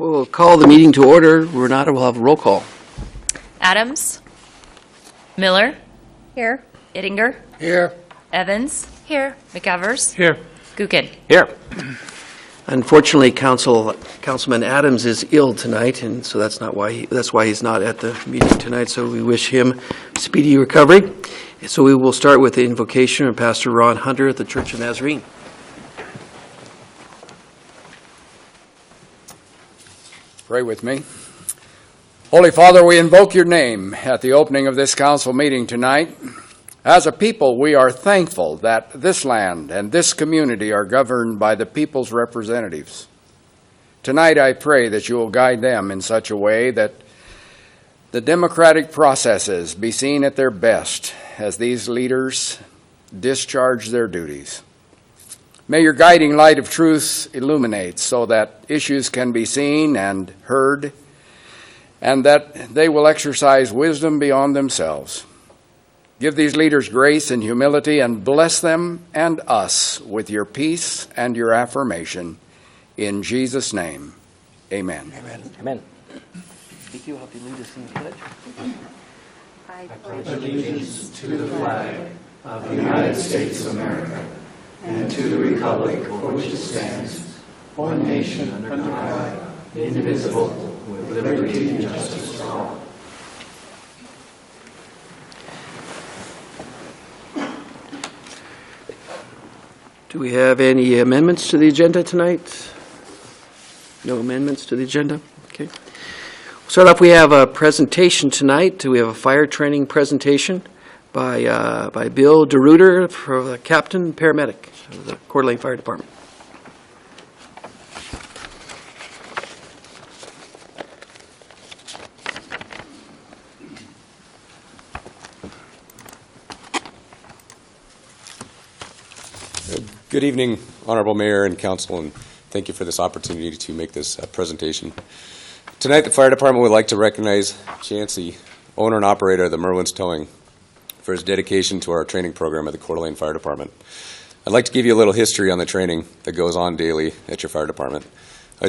We'll call the meeting to order. Renata will have a roll call. Adams. Miller. Here. Ittinger. Here. Evans. Here. McEvers. Here. Gookin. Here. Unfortunately, Councilman Adams is ill tonight, and so that's why he's not at the meeting tonight. So we wish him speedy recovery. So we will start with the invocation of Pastor Ron Hunter at the Church of Nazarene. Pray with me. Holy Father, we invoke your name at the opening of this council meeting tonight. As a people, we are thankful that this land and this community are governed by the people's representatives. Tonight, I pray that you will guide them in such a way that the democratic processes be seen at their best as these leaders discharge their duties. May your guiding light of truth illuminate so that issues can be seen and heard, and that they will exercise wisdom beyond themselves. Give these leaders grace and humility, and bless them and us with your peace and your affirmation. In Jesus' name, amen. Amen. Amen. Vicky will help you lead us in the pledge. I pledge allegiance to the flag of the United States of America and to the republic for which it stands, one nation under God, indivisible, with liberty and justice for all. Do we have any amendments to the agenda tonight? No amendments to the agenda? Okay. Start off, we have a presentation tonight. We have a fire training presentation by Bill DeRuiter, for the captain paramedic of the Coeur d'Alene Fire Department. Good evening, Honorable Mayor and Council, and thank you for this opportunity to make this presentation. Tonight, the Fire Department would like to recognize Chancey, owner and operator of the Merwins Towing, for his dedication to our training program at the Coeur d'Alene Fire Department. I'd like to give you a little history on the training that goes on daily at your fire department.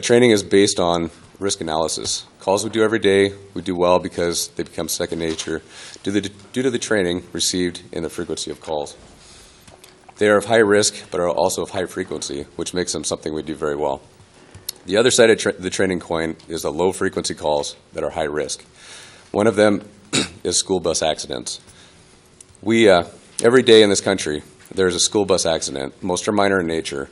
Training is based on risk analysis. Calls we do every day, we do well because they become second nature due to the training received in the frequency of calls. They are of high risk, but are also of high frequency, which makes them something we do very well. The other side of the training coin is the low-frequency calls that are high risk. One of them is school bus accidents. Every day in this country, there's a school bus accident. Most are minor in nature,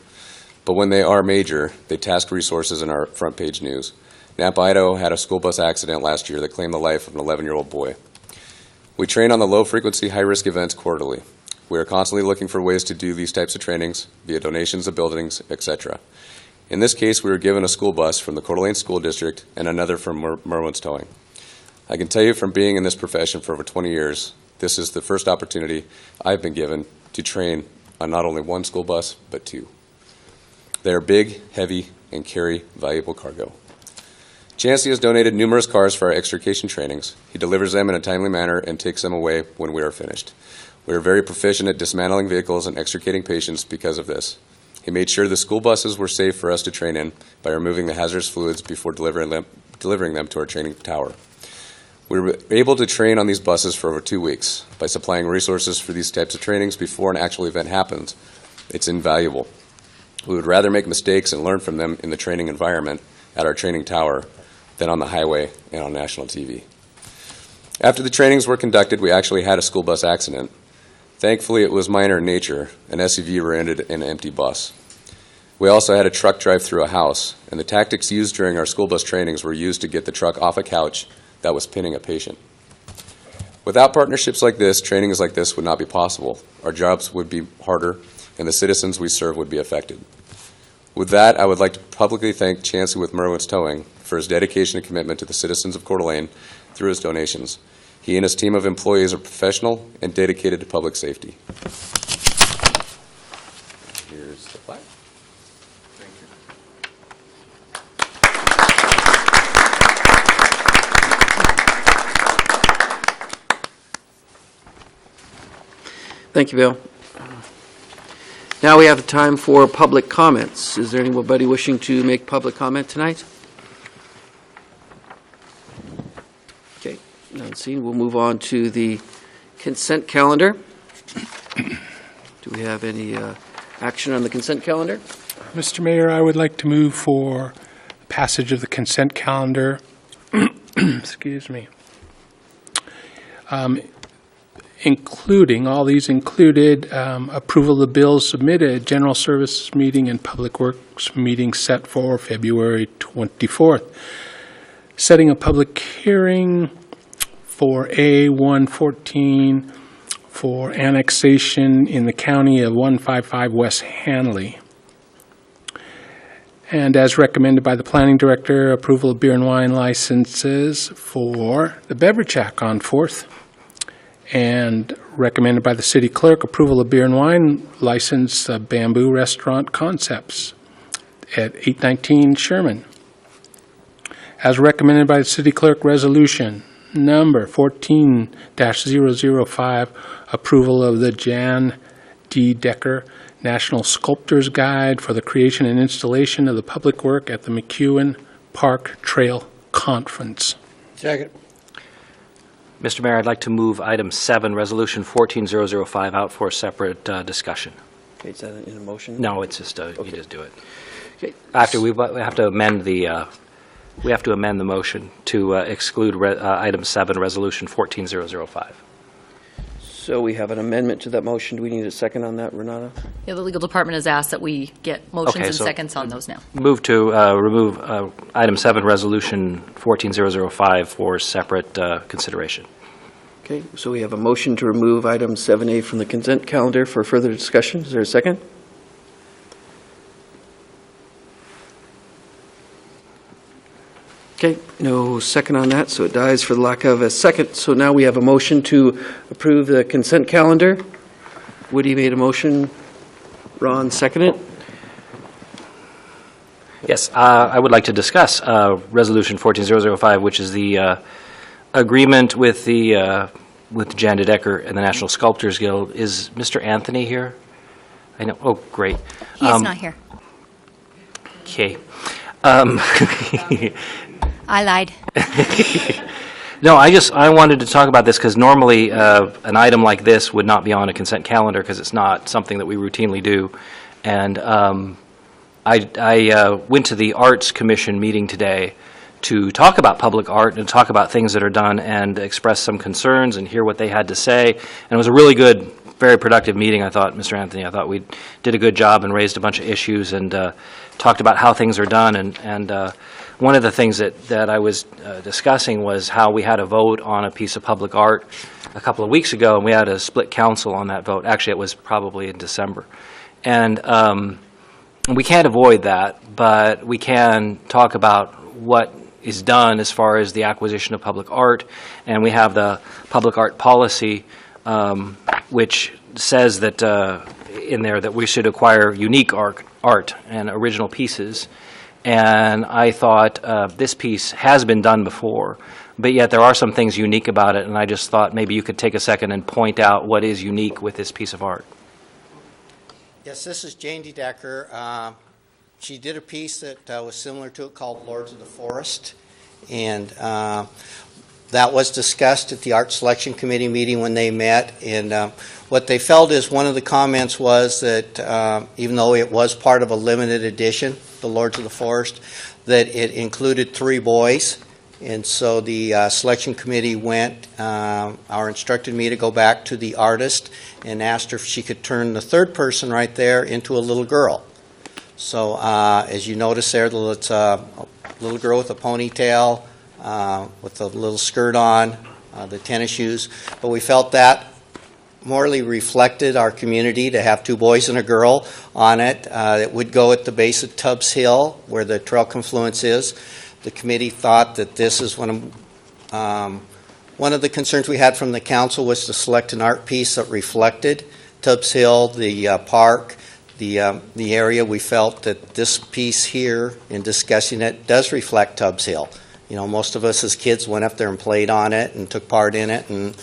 but when they are major, they task resources in our front page news. Nampa, Idaho had a school bus accident last year that claimed the life of an 11-year-old boy. We train on the low-frequency, high-risk events quarterly. We are constantly looking for ways to do these types of trainings via donations of buildings, etc. In this case, we were given a school bus from the Coeur d'Alene School District and another from Merwins Towing. I can tell you from being in this profession for over 20 years, this is the first opportunity I've been given to train on not only one school bus, but two. They are big, heavy, and carry valuable cargo. Chancey has donated numerous cars for our extrication trainings. He delivers them in a timely manner and takes them away when we are finished. We are very proficient at dismantling vehicles and extricating patients because of this. He made sure the school buses were safe for us to train in by removing the hazardous fluids before delivering them to our training tower. We were able to train on these buses for over 2 weeks by supplying resources for these types of trainings before an actual event happens. It's invaluable. We would rather make mistakes and learn from them in the training environment at our training tower than on the highway and on national TV. After the trainings were conducted, we actually had a school bus accident. Thankfully, it was minor in nature. An SUV rear-ended an empty bus. We also had a truck drive through a house, and the tactics used during our school bus trainings were used to get the truck off a couch that was pinning a patient. Without partnerships like this, trainings like this would not be possible. Our jobs would be harder, and the citizens we serve would be affected. With that, I would like to publicly thank Chancey with Merwins Towing for his dedication and commitment to the citizens of Coeur d'Alene through his donations. He and his team of employees are professional and dedicated to public safety. Here's the plaque. Thank you. Thank you, Bill. Now we have the time for public comments. Is there anybody wishing to make public comment tonight? None seen. We'll move on to the consent calendar. Do we have any action on the consent calendar? Mr. Mayor, I would like to move for passage of the consent calendar. Excuse me. Including, all these included approval of the bills submitted, general services meeting and public works meeting set for February 24th. Setting a public hearing for A114 for annexation in the county of 155 West Hanley. And as recommended by the planning director, approval of beer and wine licenses for the Beverage Shack on 4th. And recommended by the city clerk, approval of beer and wine license Bamboo Restaurant Concepts at 819 Sherman. As recommended by the city clerk, resolution number 14-005, approval of the Jan D. Decker National Sculptors Guide for the creation and installation of the public work at the McEwen Park Trail Conference. Second. Mr. Mayor, I'd like to move item 7, resolution 14005, out for a separate discussion. Okay, is that in a motion? No, it's just, you just do it. Okay. After, we have to amend the, motion to exclude item 7, resolution 14005. So we have an amendment to that motion. Do we need a second on that, Renata? Yeah, the legal department has asked that we get motions Okay, and so- seconds on those now. Move to remove item 7, resolution 14005 for separate consideration. Okay, so we have a motion to remove item 7A from the consent calendar for further discussion. Is there a second? Okay, no second on that, so it dies for the lack of a second. So now we have a motion to approve the consent calendar. Woody made a motion. Ron seconded it. Yes, I would like to discuss resolution 14005, which is the agreement with Jan De Decker and the National Sculptors Guild. Is Mr. Anthony here? I know. Oh, great. He's not here. Okay. I lied. No, I wanted to talk about this because normally an item like this would not be on a consent calendar because it's not something that we routinely do. And I went to the Arts Commission meeting today to talk about public art and talk about things that are done and express some concerns and hear what they had to say. And it was a really good, very productive meeting, I thought, Mr. Anthony. I thought we did a good job and raised a bunch of issues and talked about how things are done. And one of the things that I was discussing was how we had a vote on a piece of public art a couple of weeks ago, and we had a split council on that vote. Actually, it was probably in December. And we can't avoid that, but we can talk about what is done as far as the acquisition of public art. And we have the public art policy, which says that in there that we should acquire unique art and original pieces. And I thought this piece has been done before, but yet there are some things unique about it, and I just thought maybe you could take a second and point out what is unique with this piece of art. Yes, this is Jane D. Decker. She did a piece that was similar to it called Lords of the Forest, and that was discussed at the Art Selection Committee meeting when they met, and what they felt is one of the comments was that even though it was part of a limited edition, the Lords of the Forest, that it included 3 boys, and so the selection committee instructed me to go back to the artist and asked her if she could turn the 3rd person right there into a little girl. So as you notice there, it's a little girl with a ponytail, with a little skirt on, the tennis shoes. But we felt that morally reflected our community to have 2 boys and a girl on it. It would go at the base of Tubbs Hill, where the trail confluence is. The committee thought that this is one of the concerns we had from the council was to select an art piece that reflected Tubbs Hill, the park, the area. We felt that this piece here, in discussing it, does reflect Tubbs Hill. You know, most of us as kids went up there and played on it and took part in it, and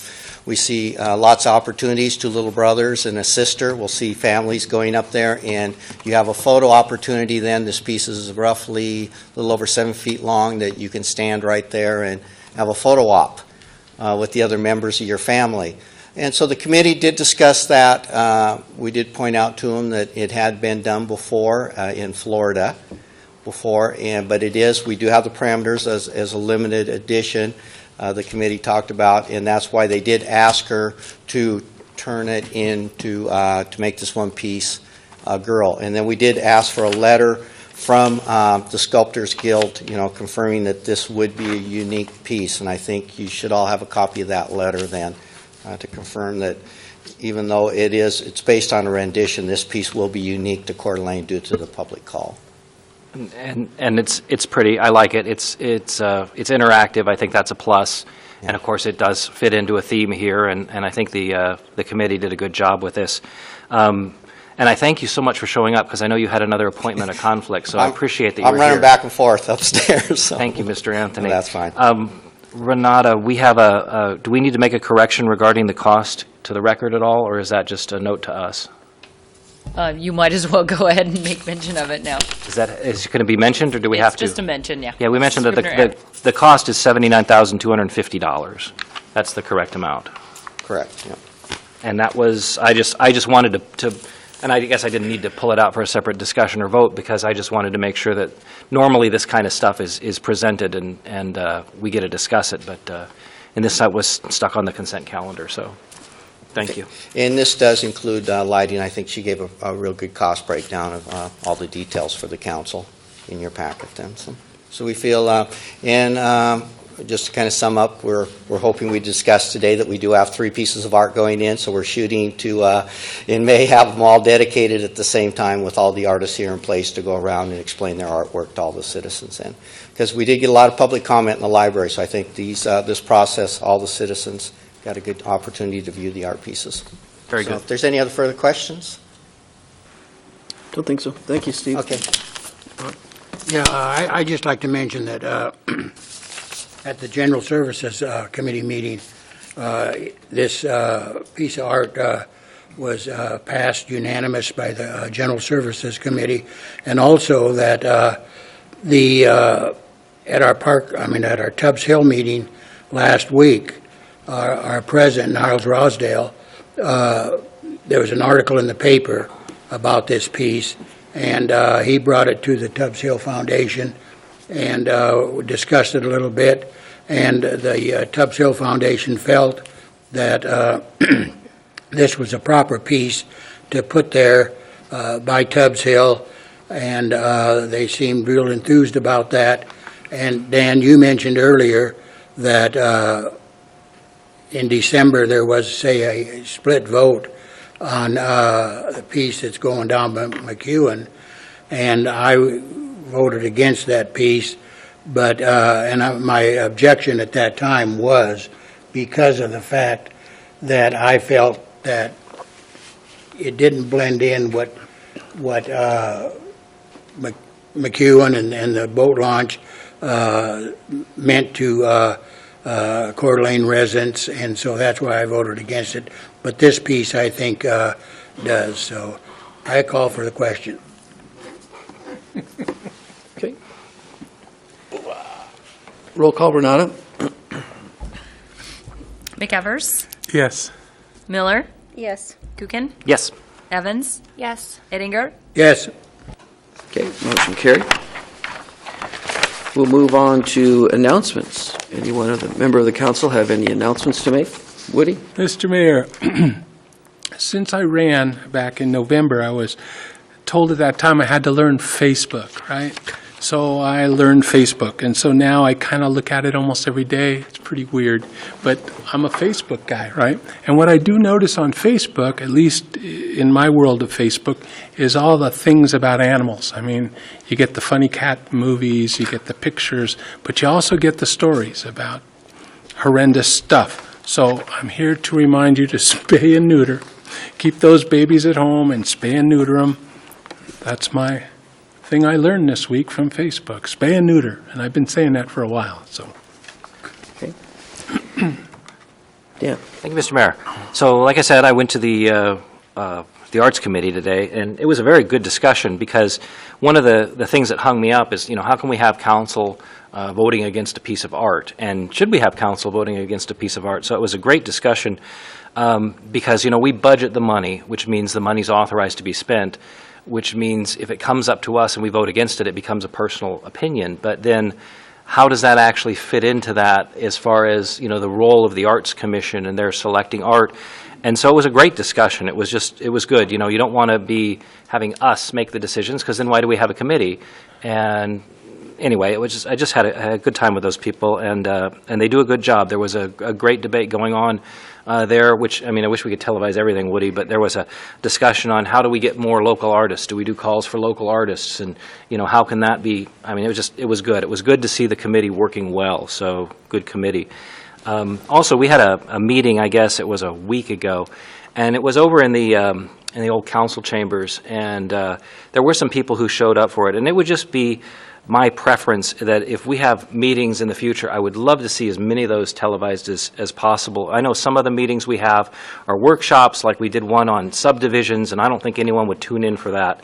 we see lots of opportunities, 2 little brothers and a sister. We'll see families going up there, and you have a photo opportunity then. This piece is roughly a little over 7 feet long that you can stand right there and have a photo op. with the other members of your family. And so the committee did discuss that. We did point out to them that it had been done before in Florida before, but we do have the parameters as a limited edition. The committee talked about, and that's why they did ask her to turn it into, to make this one piece a girl. And then we did ask for a letter from the Sculptors Guild, confirming that this would be a unique piece. And I think you should all have a copy of that letter then to confirm that even though it's based on a rendition, this piece will be unique to Coeur d'Alene due to the public call. And it's pretty. I like it. It's interactive. I think that's a plus. And of course, it does fit into a theme here. And I think the committee did a good job with this. And I thank you so much for showing up, because I know you had another appointment, a conflict. So I appreciate that you were here. I'm running back and forth upstairs. So. Thank you, Mr. Anthony. No, that's fine. Renata, we have do we need to make a correction regarding the cost to the record at all, or is that just a note to us? You might as well go ahead and make mention of it now. Is it going to be mentioned, or do we have to? It's just a mention, yeah. Yeah, we mentioned that Scrivener error. the cost is $79,250. That's the correct amount. Correct, yeah. And that was, I just wanted to, and I guess I didn't need to pull it out for a separate discussion or vote, because I just wanted to make sure that normally this kind of stuff is presented and we get to discuss it, but and this was stuck on the consent calendar, so thank you. And this does include lighting. I think she gave a real good cost breakdown of all the details for the council in your packet then. So we feel, just to kind of sum up, we're hoping we discussed today that we do have 3 pieces of art going in, so we're shooting to, in May, have them all dedicated at the same time with all the artists here in place to go around and explain their artwork to all the citizens in. Because we did get a lot of public comment in the library, so I think this process, all the citizens got a good opportunity to view the art pieces. Very So good. if there's any other further questions? Don't think so. Thank you, Steve. Okay. Yeah, I'd just like to mention that at the General Services Committee meeting, this piece of art was passed unanimous by the General Services Committee, and also that at our Tubbs Hill meeting last week, our president, Niles Rosdale, there was an article in the paper about this piece, and he brought it to the Tubbs Hill Foundation and discussed it a little bit, and the Tubbs Hill Foundation felt that this was a proper piece to put there by Tubbs Hill, and they seemed real enthused about that. And Dan, you mentioned earlier that in December there was, say, a split vote on the piece that's going down by McEwen, and I voted against that piece, but my objection at that time was because of the fact that I felt that it didn't blend in what McEwen and the boat launch meant to Coeur d'Alene residents, and so that's why I voted against it. But this piece, I think, does. So I call for the question. Okay. Roll call, Renata? McEvers, Yes. Miller, Yes. Kukin, Yes. Evans, Yes. Ettinger. Yes. Okay, motion carried. We'll move on to announcements. Anyone other member of the council have any announcements to make? Woody? Mr. Mayor, since I ran back in November, I was told at that time I had to learn Facebook, right? So I learned Facebook, and so now I kind of look at it almost every day. It's pretty weird, but I'm a Facebook guy, right? And what I do notice on Facebook, at least in my world of Facebook, is all the things about animals. I mean, you get the funny cat movies, you get the pictures, but you also get the stories about horrendous stuff. So I'm here to remind you to spay and neuter. Keep those babies at home and spay and neuter them. That's my thing I learned this week from Facebook, spay and neuter, and I've been saying that for a while, so. Okay. Dan? Thank you, Mr. Mayor. So, like I said, I went to the the Arts Committee today, and it was a very good discussion, because one of the things that hung me up is, how can we have council voting against a piece of art, and should we have council voting against a piece of art? So it was a great discussion, because, we budget the money, which means the money's authorized to be spent, which means if it comes up to us and we vote against it, it becomes a personal opinion. But then how does that actually fit into that as far as, the role of the Arts Commission and their selecting art? And so it was a great discussion. It was good. You don't want to be having us make the decisions, because then why do we have a committee? And anyway, I just had a good time with those people, and they do a good job. There was a great debate going on there, which, I wish we could televise everything, Woody, but there was a discussion on how do we get more local artists? Do we do calls for local artists? And, how can that be? It was good. It was good to see the committee working well, so good committee. Also, we had a meeting, I guess it was a week ago, and it was over in the old council chambers, and there were some people who showed up for it, and it would just be my preference that if we have meetings in the future, I would love to see as many of those televised as possible. I know some of the meetings we have are workshops, like we did one on subdivisions, and I don't think anyone would tune in for that.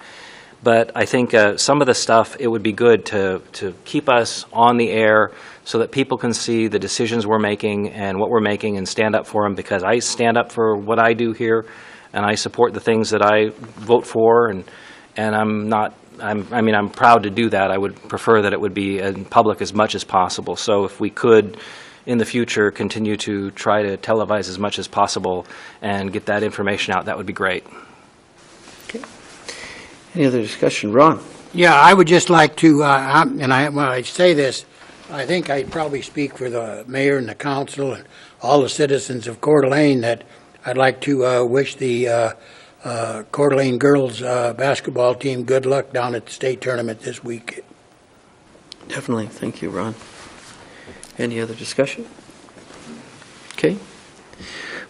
But I think some of the stuff, it would be good to keep us on the air so that people can see the decisions we're making and what we're making and stand up for them, because I stand up for what I do here, and I support the things that I vote for, and I'm proud to do that. I would prefer that it would be in public as much as possible. So if we could, in the future, continue to try to televise as much as possible and get that information out, that would be great. Any other discussion? Ron? Yeah, I would just like to, when I say this, I think I probably speak for the mayor and the council and all the citizens of Coeur d'Alene, that I'd like to wish the Coeur d'Alene girls basketball team good luck down at the state tournament this week. Definitely. Thank you, Ron. Any other discussion? Okay.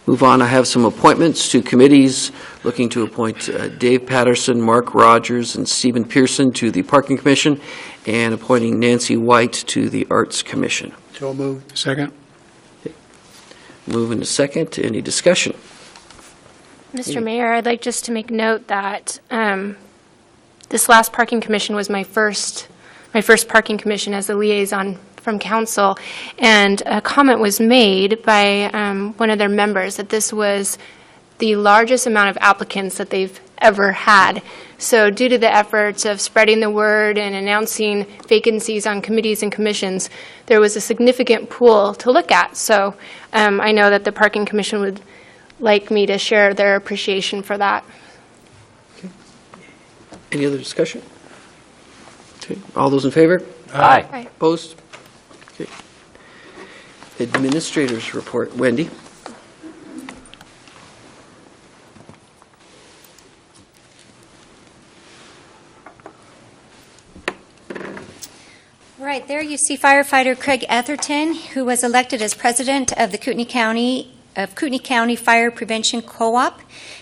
Move on. I have some appointments to committees, looking to appoint Dave Patterson, Mark Rogers, and Stephen Pearson to the Parking Commission, and appointing Nancy White to the Arts Commission. So moved. Second? Move into second. Any discussion? Mr. Mayor, I'd like just to make note that this last Parking Commission was my first Parking Commission as a liaison from council, and a comment was made by one of their members that this was the largest amount of applicants that they've ever had. So due to the efforts of spreading the word and announcing vacancies on committees and commissions, there was a significant pool to look at. So I know that the Parking Commission would like me to share their appreciation for that. Okay. Any other discussion? Okay. All those in favor? Aye. Aye. Opposed? Okay. Administrators report. Wendy? Right there you see firefighter Craig Etherton, who was elected as president of the Kootenai County Fire Prevention Co-op.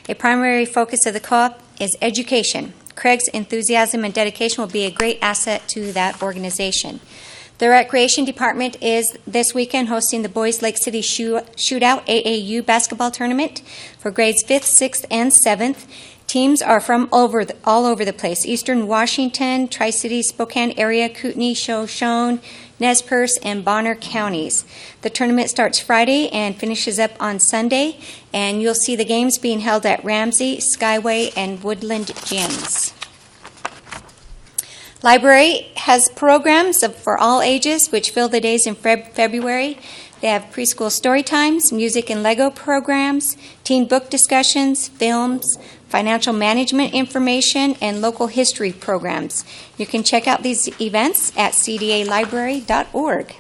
A primary focus of the co-op is education. Craig's enthusiasm and dedication will be a great asset to that organization. The Recreation Department is this weekend hosting the Boys Lake City Shootout AAU basketball tournament for grades 5th, 6th, and 7th. Teams are from all over the place: Eastern Washington, Tri-Cities, Spokane area, Kootenai, Shoshone, Nez Perce, and Bonner counties. The tournament starts Friday and finishes up on Sunday, and you'll see the games being held at Ramsey, Skyway, and Woodland gyms. Library has programs for all ages which fill the days in February. They have preschool story times, music and Lego programs, teen book discussions, films, financial management information, and local history programs. You can check out these events at cdalibrary.org.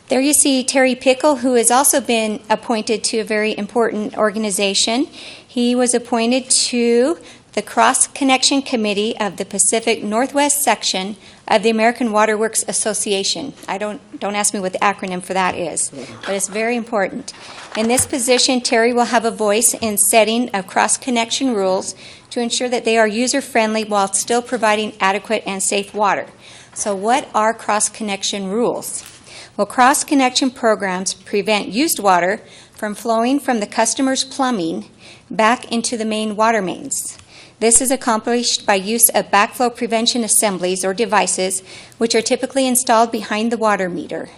There you see Terry Pickle, who has also been appointed to a very important organization. He was appointed to the Cross Connection Committee of the Pacific Northwest section of the American Water Works Association. Don't ask me what the acronym for that is, but it's very important. In this position, Terry will have a voice in setting of cross-connection rules to ensure that they are user-friendly while still providing adequate and safe water. So what are cross-connection rules? Well, cross-connection programs prevent used water from flowing from the customer's plumbing back into the main water mains. This is accomplished by use of backflow prevention assemblies or devices, which are typically installed behind the water meter.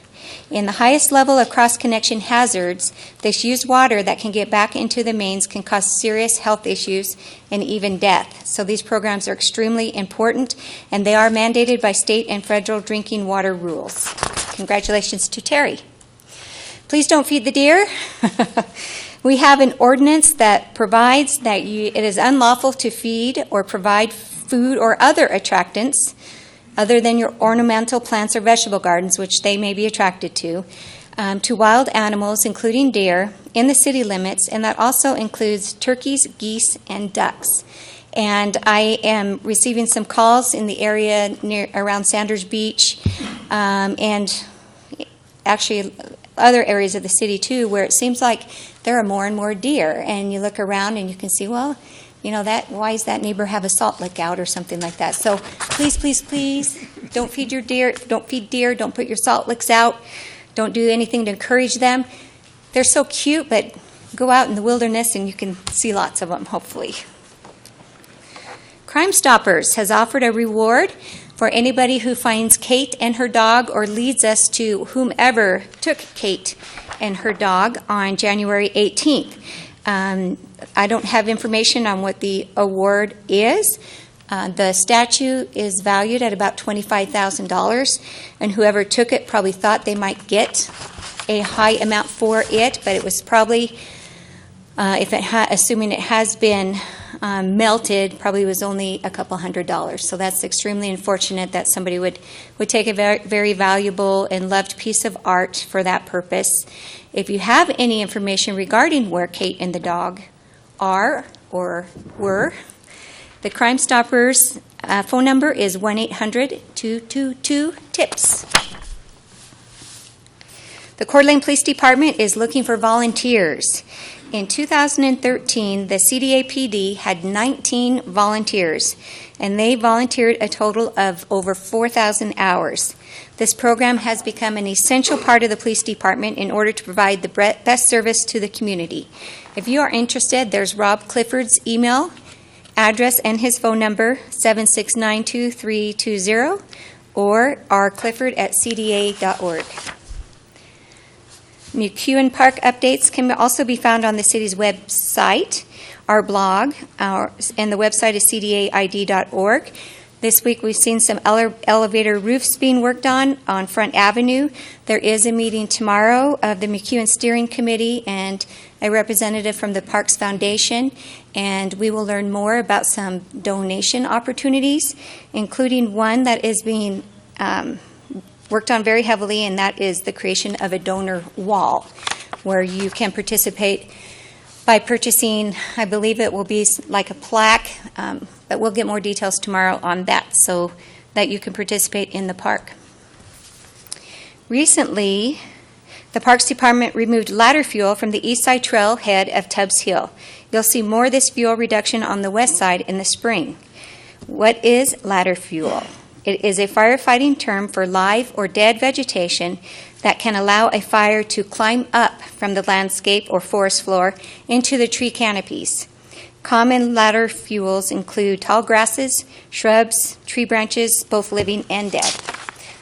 In the highest level of cross-connection hazards, this used water that can get back into the mains can cause serious health issues and even death. So these programs are extremely important, and they are mandated by state and federal drinking water rules. Congratulations to Terry. Please don't feed the deer. We have an ordinance that provides that it is unlawful to feed or provide food or other attractants other than your ornamental plants or vegetable gardens, which they may be attracted to wild animals, including deer, in the city limits, and that also includes turkeys, geese, and ducks. And I am receiving some calls in the area around Sanders Beach and actually other areas of the city too, where it seems like there are more and more deer, and you look around and you can see, well, you know, why does that neighbor have a salt lick out or something like that? So please, please, please, don't feed your deer. Don't feed deer. Don't put your salt licks out. Don't do anything to encourage them. They're so cute, but go out in the wilderness and you can see lots of them, hopefully. Crime Stoppers has offered a reward for anybody who finds Kate and her dog or leads us to whomever took Kate and her dog on January 18th. I don't have information on what the award is. The statue is valued at about $25,000, and whoever took it probably thought they might get a high amount for it, but it was probably, assuming it has been melted, probably was only a couple $100s. So that's extremely unfortunate that somebody would take a very, very valuable and loved piece of art for that purpose. If you have any information regarding where Kate and the dog are or were, the Crime Stoppers phone number is 1-800-222-TIPS. The Coeur d'Alene Police Department is looking for volunteers. In 2013, the CDAPD had 19 volunteers, and they volunteered a total of over 4,000 hours. This program has become an essential part of the police department in order to provide the best service to the community. If you are interested, there's Rob Clifford's email address and his phone number, 7692320, or rclifford@cda.org. McEwen Park updates can also be found on the city's website, our blog, and the website is cdaid.org. This week we've seen some elevator roofs being worked on Front Avenue. There is a meeting tomorrow of the McEwen Steering Committee and a representative from the Parks Foundation, and we will learn more about some donation opportunities, including one that is being worked on very heavily, and that is the creation of a donor wall where you can participate by purchasing, I believe it will be like a plaque, but we'll get more details tomorrow on that so that you can participate in the park. Recently, the Parks Department removed ladder fuel from the East Side Trail head of Tubbs Hill. You'll see more of this fuel reduction on the west side in the spring. What is ladder fuel? It is a firefighting term for live or dead vegetation that can allow a fire to climb up from the landscape or forest floor into the tree canopies. Common ladder fuels include tall grasses, shrubs, tree branches, both living and dead.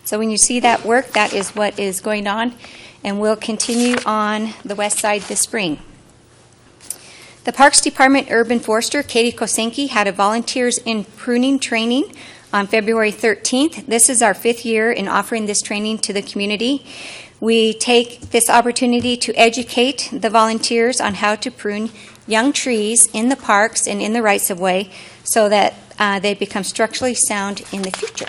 So when you see that work, that is what is going on, and will continue on the west side this spring. The Parks Department Urban Forester, Katie Kosenki, had a volunteers in pruning training on February 13th. This is our 5th year in offering this training to the community. We take this opportunity to educate the volunteers on how to prune young trees in the parks and in the rights-of-way so that they become structurally sound in the future.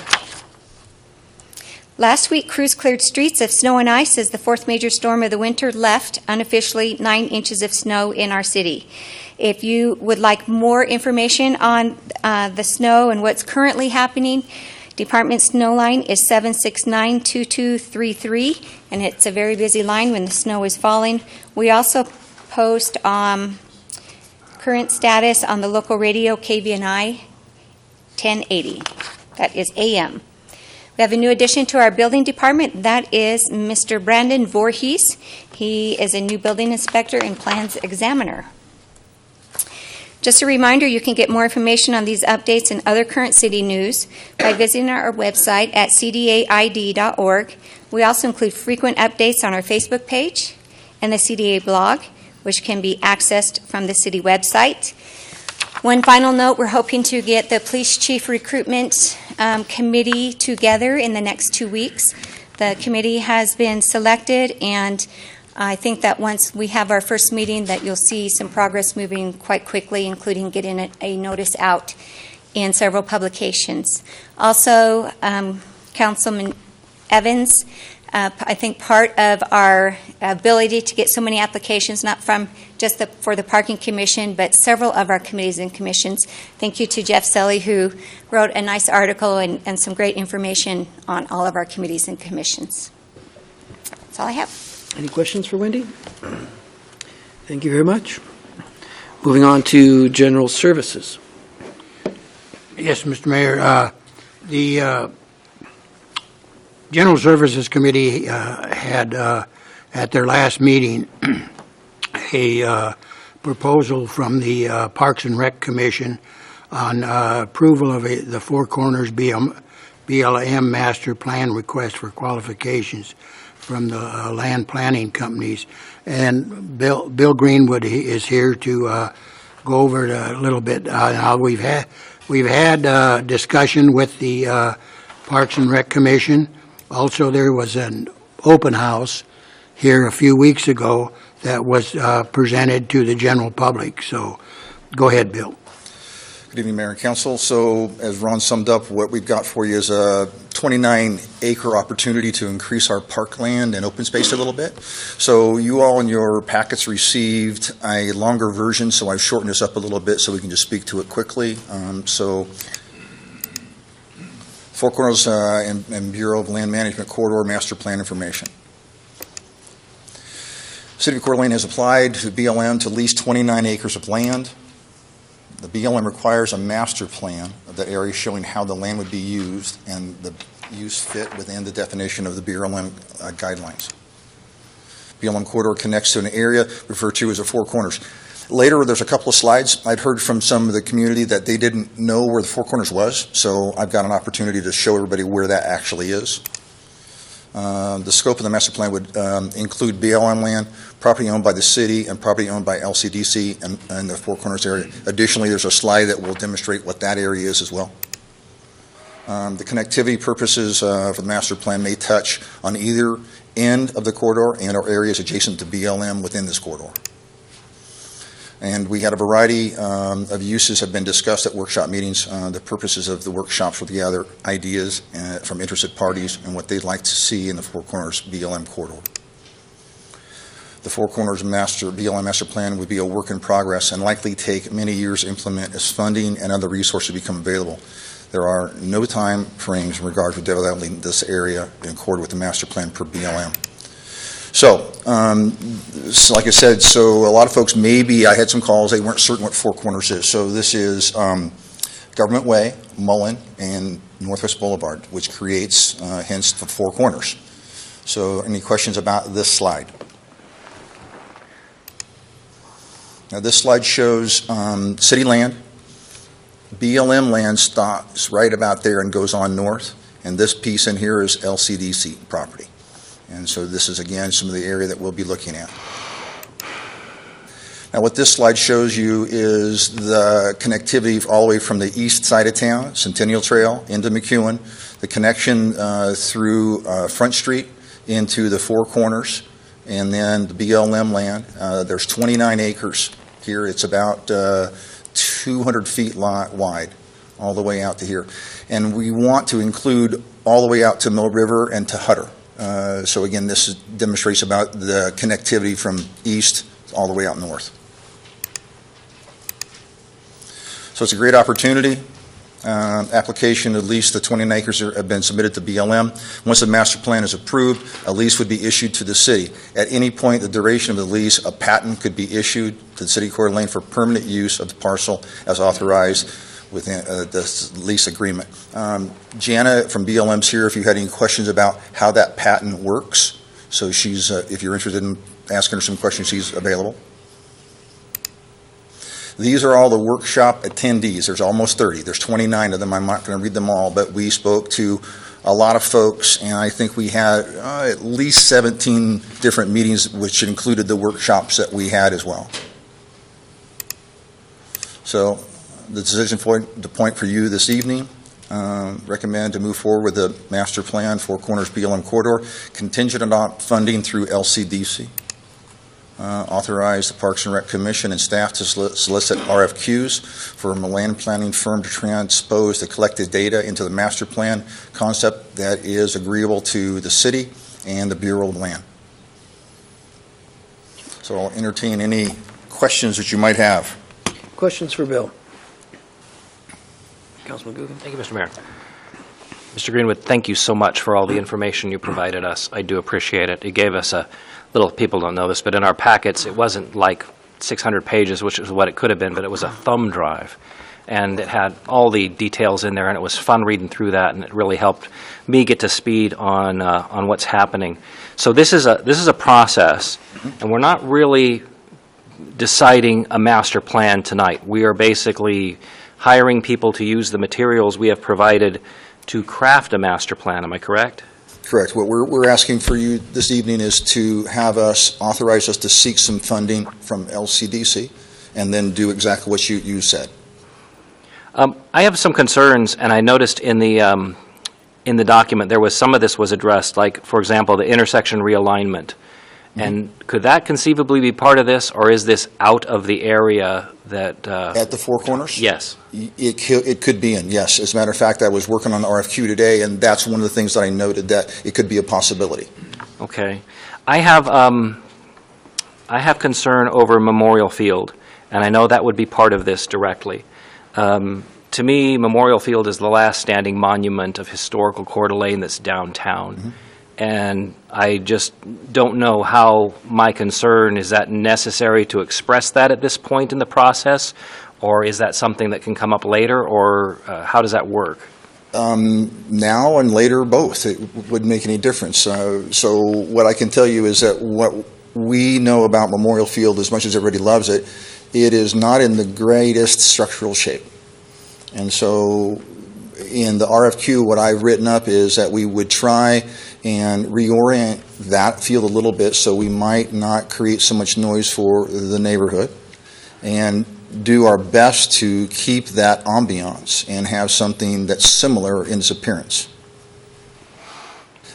Last week, crews cleared streets of snow and ice as the 4th major storm of the winter left unofficially 9 inches of snow in our city. If you would like more information on the snow and what's currently happening, Department snow line is 769-2233, and it's a very busy line when the snow is falling. We also post current status on the local radio KVNI 1080. That is AM. We have a new addition to our building department. That is Mr. Brandon Voorhees. He is a new building inspector and plans examiner. Just a reminder, you can get more information on these updates and other current city news by visiting our website at cdaid.org. We also include frequent updates on our Facebook page and the CDA blog, which can be accessed from the city website. One final note, we're hoping to get the police chief recruitment committee together in the next 2 weeks. The committee has been selected, and I think that once we have our first meeting that you'll see some progress moving quite quickly, including getting a notice out in several publications. Also, Councilman Evans, I think part of our ability to get so many applications, not from just for the Parking Commission, but several of our committees and commissions. Thank you to Jeff Selly, who wrote a nice article and some great information on all of our committees and commissions. That's all I have. Any questions for Wendy? Thank you very much. Moving on to general services. Yes, Mr. Mayor. The General Services Committee had at their last meeting a proposal from the Parks and Rec Commission on approval of the Four Corners BLM Master Plan request for qualifications from the land planning companies. And Bill Greenwood is here to go over it a little bit. Now we've had discussion with the Parks and Rec Commission. Also, there was an open house here a few weeks ago that was presented to the general public. So go ahead, Bill. Good evening, Mayor and Council. So as Ron summed up, what we've got for you is a 29-acre opportunity to increase our parkland and open space a little bit. So you all in your packets received a longer version, so I've shortened this up a little bit so we can just speak to it quickly. Four Corners and Bureau of Land Management Corridor Master Plan information. City of Coeur d'Alene has applied to BLM to lease 29 acres of land. The BLM requires a master plan of the area showing how the land would be used and the use fit within the definition of the BLM guidelines. BLM corridor connects to an area referred to as the Four Corners. Later, there's a couple of slides. I'd heard from some of the community that they didn't know where the Four Corners was, so I've got an opportunity to show everybody where that actually is. The scope of the master plan would include BLM land, property owned by the city, and property owned by LCDC and the Four Corners area. Additionally, there's a slide that will demonstrate what that area is as well. The connectivity purposes for the master plan may touch on either end of the corridor and or areas adjacent to BLM within this corridor. And we had a variety of uses have been discussed at workshop meetings. The purposes of the workshops were to gather ideas from interested parties and what they'd like to see in the Four Corners BLM corridor. The Four Corners BLM Master Plan would be a work in progress and likely take many years to implement as funding and other resources become available. There are no time frames in regard to developing this area in accord with the master plan per BLM. So, like I said, so a lot of folks I had some calls, they weren't certain what Four Corners is. So this is Government Way, Mullen, and Northwest Boulevard, which creates, hence, the Four Corners. So any questions about this slide? Now this slide shows city land. BLM land stops right about there and goes on north. And this piece in here is LCDC property. And so this is, again, some of the area that we'll be looking at. Now, what this slide shows you is the connectivity all the way from the east side of town, Centennial Trail, into McEwen, the connection through Front Street into the Four Corners, and then the BLM land. There's 29 acres here. It's about 200 feet wide all the way out to here. And we want to include all the way out to Mill River and to Hutter. So again, this demonstrates about the connectivity from east all the way out north. So it's a great opportunity. Application, at least the 29 acres have been submitted to BLM. Once the master plan is approved, a lease would be issued to the city. At any point, the duration of the lease, a patent could be issued to the city of Coeur d'Alene for permanent use of the parcel as authorized within this lease agreement. Jana from BLM's here if you had any questions about how that patent works. So she's, if you're interested in asking her some questions, she's available. These are all the workshop attendees. There's almost 30. There's 29 of them. I'm not going to read them all, but we spoke to a lot of folks, and I think we had at least 17 different meetings, which included the workshops that we had as well. So the decision point for you this evening, recommend to move forward with the master plan, Four Corners BLM corridor, contingent on funding through LCDC. Authorize the Parks and Rec Commission and staff to solicit RFQs for a land planning firm to transpose the collected data into the master plan concept that is agreeable to the city and the Bureau of Land. So I'll entertain any questions that you might have. Questions for Bill? Councilman Googan. Thank you, Mr. Mayor. Mr. Greenwood, thank you so much for all the information you provided us. I do appreciate it. It gave us a little, people don't know this, but in our packets, it wasn't like 600 pages, which is what it could have been, but it was a thumb drive. And it had all the details in there, and it was fun reading through that, and it really helped me get to speed on what's happening. So this is a process, and we're not really deciding a master plan tonight. We are basically hiring people to use the materials we have provided to craft a master plan. Am I correct? Correct. What we're asking for you this evening is to have us, authorize us to seek some funding from LCDC and then do exactly what you said. I have some concerns, and I noticed in the document there was some of this was addressed, like, for example, the intersection realignment. And could that conceivably be part of this, or is this out of the area that... At the Four Corners? Yes. It could be in, yes. As a matter of fact, I was working on the RFQ today, and that's one of the things that I noted, that it could be a possibility. Okay. I have concern over Memorial Field, and I know that would be part of this directly. To me, Memorial Field is the last standing monument of historical Coeur d'Alene that's downtown. Mm-hmm. And I just don't know how my concern, is that necessary to express that at this point in the process? Or is that something that can come up later? Or how does that work? Now and later, both. It wouldn't make any difference. So what I can tell you is that what we know about Memorial Field, as much as everybody loves it, it is not in the greatest structural shape. And so in the RFQ, what I've written up is that we would try and reorient that field a little bit so we might not create so much noise for the neighborhood, and do our best to keep that ambiance and have something that's similar in its appearance.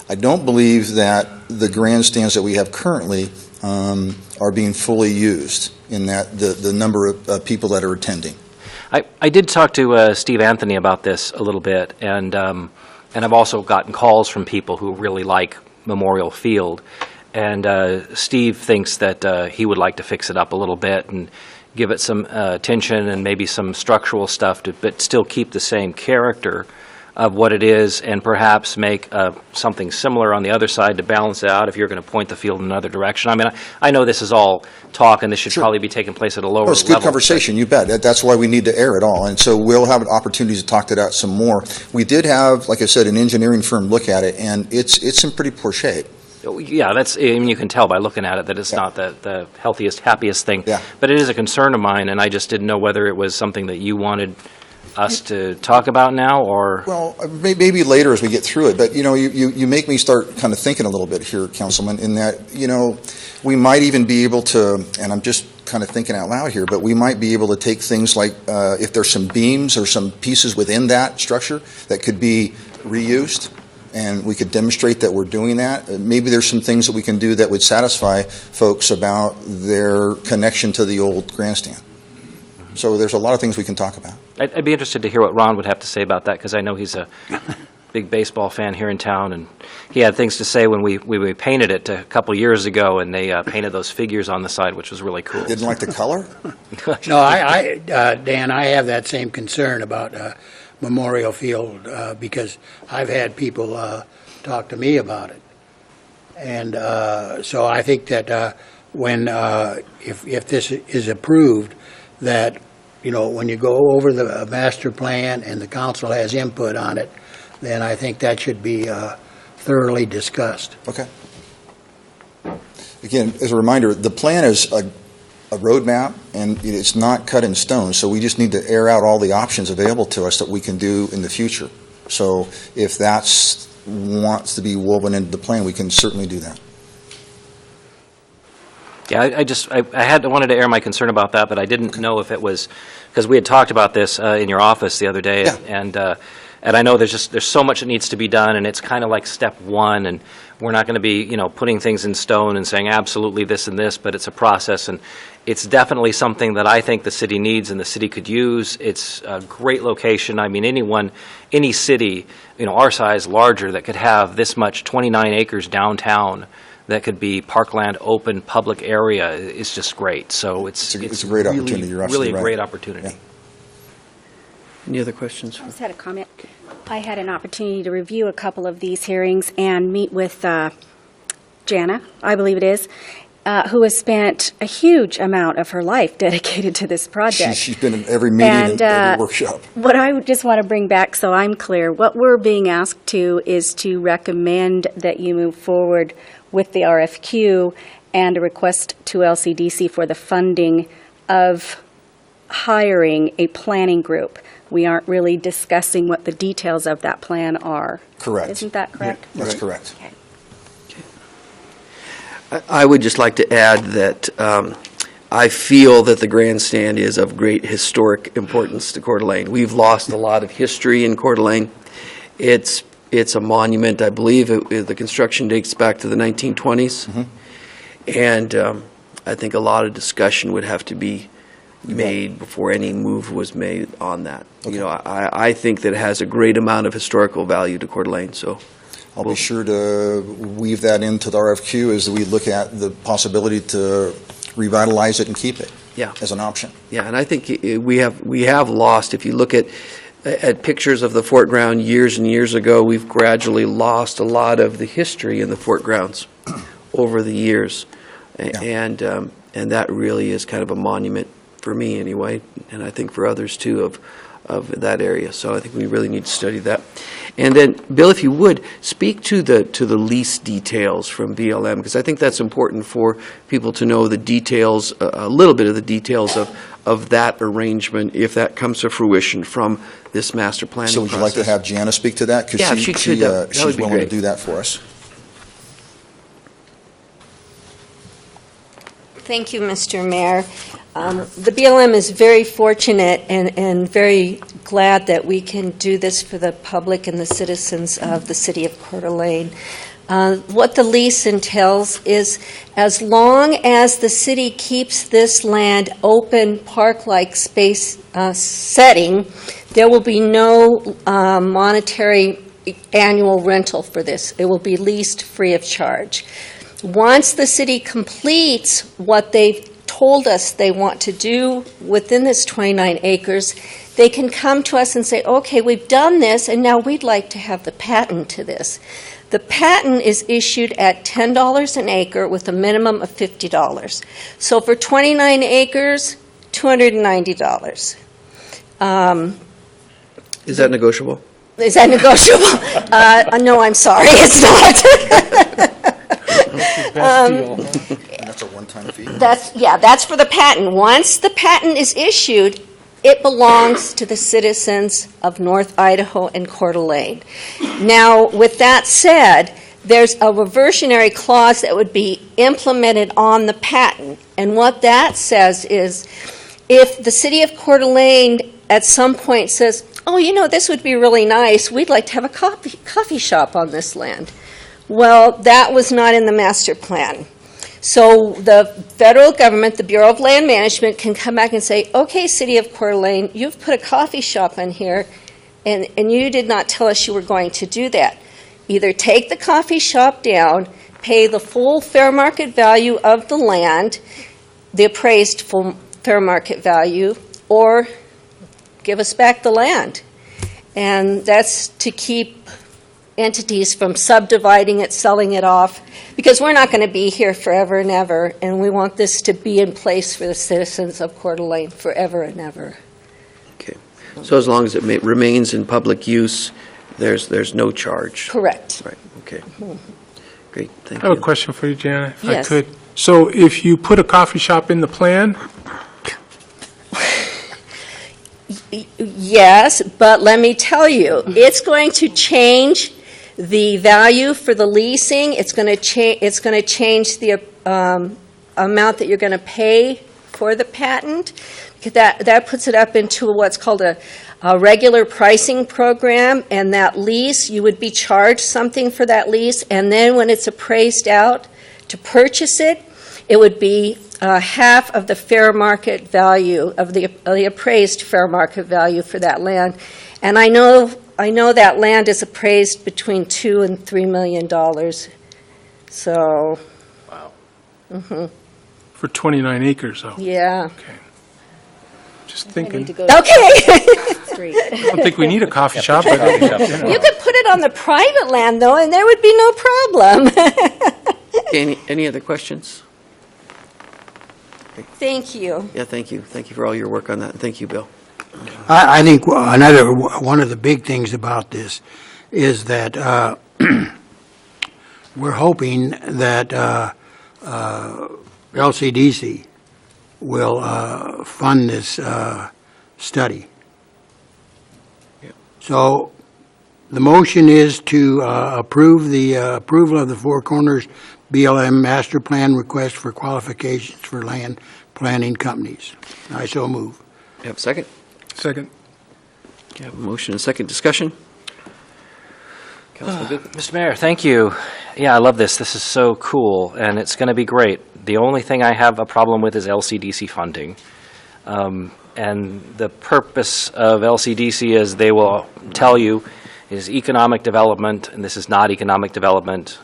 I don't believe that the grandstands that we have currently are being fully used, in that the number of people that are attending. I did talk to Steve Anthony about this a little bit, and I've also gotten calls from people who really like Memorial Field. And Steve thinks that he would like to fix it up a little bit and give it some attention and maybe some structural stuff, but still keep the same character of what it is, and perhaps make something similar on the other side to balance it out if you're going to point the field in another direction. I mean, I know this is all talk, and this should probably be taking place at a lower level. It's a good conversation, you bet. That's why we need to air it all, and so we'll have opportunities to talk it out some more. We did have, like I said, an engineering firm look at it, and it's in pretty poor shape. Yeah, I mean, you can tell by looking at it that it's not the healthiest, happiest thing. Yeah. But it is a concern of mine, and I just didn't know whether it was something that you wanted us to talk about now, or... Well, maybe later as we get through it, but, you make me start kind of thinking a little bit here, Councilman, in that, we might even be able to, and I'm just kind of thinking out loud here, but we might be able to take things like, if there's some beams or some pieces within that structure that could be reused, and we could demonstrate that we're doing that. Maybe there's some things that we can do that would satisfy folks about their connection to the old grandstand. So there's a lot of things we can talk about. I'd be interested to hear what Ron would have to say about that, because I know he's a big baseball fan here in town, and he had things to say when we painted it a couple years ago, and they painted those figures on the side, which was really cool. Didn't like the color? No, Dan, I have that same concern about Memorial Field, because I've had people talk to me about it. And so I think that when if this is approved, that when you go over the master plan and the council has input on it, then I think that should be thoroughly discussed. Okay. Again, as a reminder, the plan is a roadmap, and it's not cut in stone, so we just need to air out all the options available to us that we can do in the future. So if that's wants to be woven into the plan, we can certainly do that. Yeah, I wanted to air my concern about that, but I didn't know if it was, because we had talked about this in your office the other day, Yeah. and I know there's so much that needs to be done, and it's kind of like step one, and we're not going to be, putting things in stone and saying absolutely this and this, but it's a process, and it's definitely something that I think the city needs and the city could use. It's a great location. I mean, any city, our size, larger, that could have this much 29 acres downtown that could be parkland, open, public area is just great. So it's a great really, opportunity. You're really absolutely a right. great opportunity. Yeah. Any other questions? I just had a comment. I had an opportunity to review a couple of these hearings and meet with Jana, I believe it is, who has spent a huge amount of her life dedicated to this project. She's been in every meeting and every workshop. What I just want to bring back so I'm clear, what we're being asked to is to recommend that you move forward with the RFQ and a request to LCDC for the funding of hiring a planning group. We aren't really discussing what the details of that plan are. Correct. Isn't that correct? That's correct. Okay. I would just like to add that I feel that the grandstand is of great historic importance to Coeur d'Alene. We've lost a lot of history in Coeur d'Alene. It's a monument, I believe. The construction dates back to the 1920s. Mm-hmm. And I think a lot of discussion would have to be made before any move was made on that. Okay. I think that it has a great amount of historical value to Coeur d'Alene, so. I'll be sure to weave that into the RFQ as we look at the possibility to revitalize it and keep it as an option. Yeah, and I think we have lost, if you look at pictures of the fort ground years and years ago, we've gradually lost a lot of the history in the fort grounds over the years. And that really is kind of a monument for me anyway, and I think for others too of that area. So I think we really need to study that. And then, Bill, if you would, speak to the lease details from BLM, because I think that's important for people to know the details, a little bit of the details of that arrangement, if that comes to fruition from this master planning So would you like to have Jana speak to that? Yeah, Because she could. That would she's be willing to great. do that for us. Thank you, Mr. Mayor. The BLM is very fortunate and very glad that we can do this for the public and the citizens of the city of Coeur d'Alene. What the lease entails is, as long as the city keeps this land open, park-like space setting, there will be no monetary annual rental for this. It will be leased free of charge. Once the city completes what they've told us they want to do within this 29 acres, they can come to us and say, okay, we've done this, and now we'd like to have the patent to this. The patent is issued at $10 an acre with a minimum of $50. So for 29 acres, $290. Is that negotiable? Is that negotiable? No, I'm sorry, it's not. That's a one-time fee? That's for the patent. Once the patent is issued, it belongs to the citizens of North Idaho and Coeur d'Alene. Now, with that said, there's a reversionary clause that would be implemented on the patent. And what that says is, if the city of Coeur d'Alene at some point says, oh, this would be really nice, we'd like to have a coffee shop on this land. Well, that was not in the master plan. So the federal government, the Bureau of Land Management, can come back and say, okay, City of Coeur d'Alene, you've put a coffee shop in here, and you did not tell us you were going to do that. Either take the coffee shop down, pay the full fair market value of the land, the appraised full fair market value, or give us back the land. And that's to keep entities from subdividing it, selling it off, because we're not going to be here forever and ever, and we want this to be in place for the citizens of Coeur d'Alene forever and ever. So as long as it remains in public use, there's no charge? Correct. Right, okay. Great, thank I have a you. question for you, Janet, if I Yes. could. So if you put a coffee shop in the plan, Yes, but let me tell you, it's going to change the value for the leasing. It's going to change the amount that you're going to pay for the patent. That puts it up into what's called a regular pricing program, and that lease, you would be charged something for that lease, and then when it's appraised out to purchase it, it would be half of the fair market value of the appraised fair market value for that land. And I know that land is appraised between $2 and $3 million. So. Wow. Mm-hmm. for 29 acres, though. Yeah. Just thinking. Okay. I don't think we need a coffee shop. But, You could put it on the private land, though, and there would be no problem. Any other questions? Thank you. Yeah, thank you. Thank you for all your work on that. Thank you, Bill. I think one of the big things about this is that we're hoping that LCDC will fund this study. So the motion is to approve the approval of the Four Corners BLM Master Plan request for qualifications for land planning companies. I so move. You have a second? Second. You have a motion and a second discussion? Councilman Goodman. Mr. Mayor, thank you. Yeah, I love this. This is so cool, and it's going to be great. The only thing I have a problem with is LCDC funding. And the purpose of LCDC, as they will tell you, is economic development, and this is not economic development.